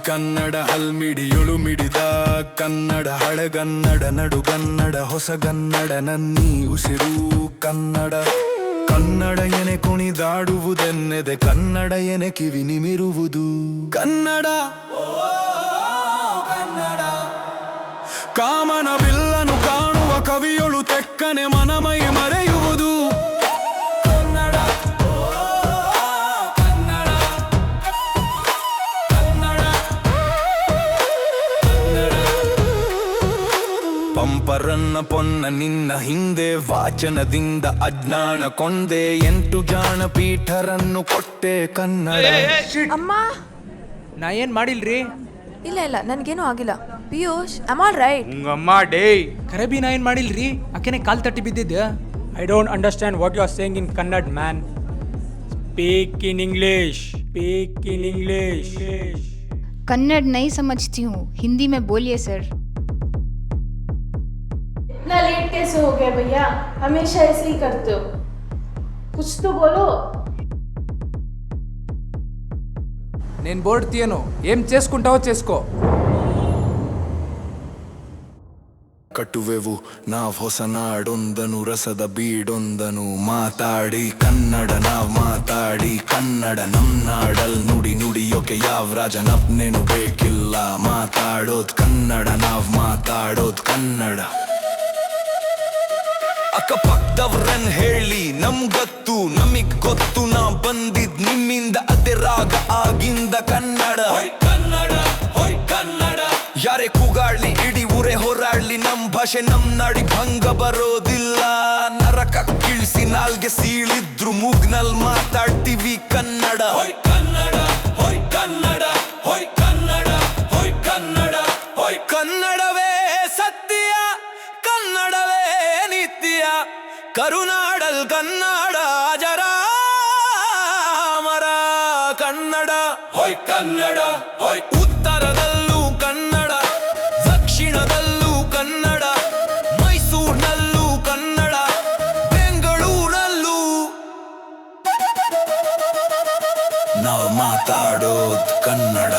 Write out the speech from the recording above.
ಕನ್ನಡ ಹಲ್ಮಿಡಿಯೊಳು ಮಿಡಿದ ಕನ್ನಡ ಹಳೆಗನ್ನಡ ನಡುಗನ್ನಡ ಹೊಸಗನ್ನಡ ನನ್ನಿ ಉಸಿರು ಕನ್ನಡ ಕನ್ನಡ ಎನೆ ಕುಣಿದಾಡುವುದೆನ್ನೆದೆ ಕನ್ನಡ ಎನೆ ಕಿವಿ ನಿಮಿರುವುದು ಕನ್ನಡ ಕಾಮನ ಬಿಲ್ಲನು ಕಾಣುವ ಕವಿಯೊಳು ತೆಕ್ಕನೆ ಮನಮೈ ಮರೆಯುವುದು ಕನ್ನಡ ಕನ್ನಡ ಕನ್ನಡ ಪಂಪರನ್ನ ಪೊನ್ನ ನಿನ್ನ ಹಿಂದೆ ವಾಚನದಿಂದ ಅಜ್ಞಾನ ಕೊಂದೆ 8 ಜ್ಞಾನಪೀಠರನ್ನು ಕೊಟ್ಟೆ ಕನ್ನಡ ಅಮ್ಮ ನಾ ಏನ್ ಮಾಡಿಲ್ರಿ. ಇಲ್ಲ ಇಲ್ಲ ನನಗೇನು ಆಗಿಲ್ಲ. Piyush am all right. ಉಂಗಮ್ಮ ಡೇ ಕರಬಿ ನಾ ಏನ್ ಮಾಡಿಲ್ರಿ. ಆಕೆನೆ ಕಾಲ್ ತಟ್ಟಿ ಬಿದ್ದಿದ್ದೆ. I don't understand what you are saying in Kannada, man. Speak in English. Speak in English. Kannada नहीं समझती हूँ, हिंदी में बोलिए सर। इतना लेट कैसे हो गया भैया? हमेशा ऐसे ही करते हो, कुछ तो बोलो. నేను బోర్డు తీయను, ఏం చేసుకుంటావో చేసుకో. ಕಟ್ಟುವೆವು ನಾವ್ ಹೊಸ ನಾಡೊಂದನು ರಸದ ಬೀಡೊಂದನು ಮಾತಾಡಿ ಕನ್ನಡ ನಾವ್ ಮಾತಾಡಿ ಕನ್ನಡ ನಮ್ ನಾಡಲ್ ನುಡಿ ನುಡಿಯೋಕೆ ಯಾವ ರಾಜನಪ್ನೇನು ಬೇಕಿಲ್ಲ ಮಾತಾಡೋದ್ ಕನ್ನಡ ನಾವ್ ಮಾತಾಡೋದ್ ಕನ್ನಡ ಅಕ್ಕಪಕ್ಕದವ್ರನ್ ಹೇಳಿ ನಮ್ಗತ್ತು ನಮಿಗ್ ಗೊತ್ತು ನಾ ಬಂದಿದ್ ನಿಮ್ಮಿಂದ ಅದೇ ರಾಗ ಆಗಿಂದ ಕನ್ನಡ ಕನ್ನಡ ಕನ್ನಡ ಯಾರೇ ಕೂಗಾಡ್ಲಿ ಇಡೀ ಊರೇ ಹೋರಾಡ್ಲಿ ನಮ್ ಭಾಷೆ ನಮ್ ನಾಡಿ ಭಂಗ ಬರೋದಿಲ್ಲ ನರಕ ಕೀಳ್ಸಿ ನಾಲ್ಗೆ ಸೀಳಿದ್ರು ಮೂಗ್ನಲ್ ಮಾತಾಡ್ತೀವಿ ಕನ್ನಡ ಕನ್ನಡ ಕನ್ನಡ ಕನ್ನಡ ಕನ್ನಡ ಕನ್ನಡವೇ ಸತ್ಯ ಕನ್ನಡವೇ ನಿತ್ಯ ಕರುನಾಡಲ್ ಕನ್ನಡ ಅಜರಾಮರ ಕನ್ನಡ ಕನ್ನಡ ಉತ್ತರದಲ್ಲೂ ಕನ್ನಡ ದಕ್ಷಿಣದಲ್ಲೂ ಕನ್ನಡ ಮೈಸೂರಿನಲ್ಲೂ ಕನ್ನಡ ಬೆಂಗಳೂರಲ್ಲೂ ನಾವು ಮಾತಾಡೋದು ಕನ್ನಡ.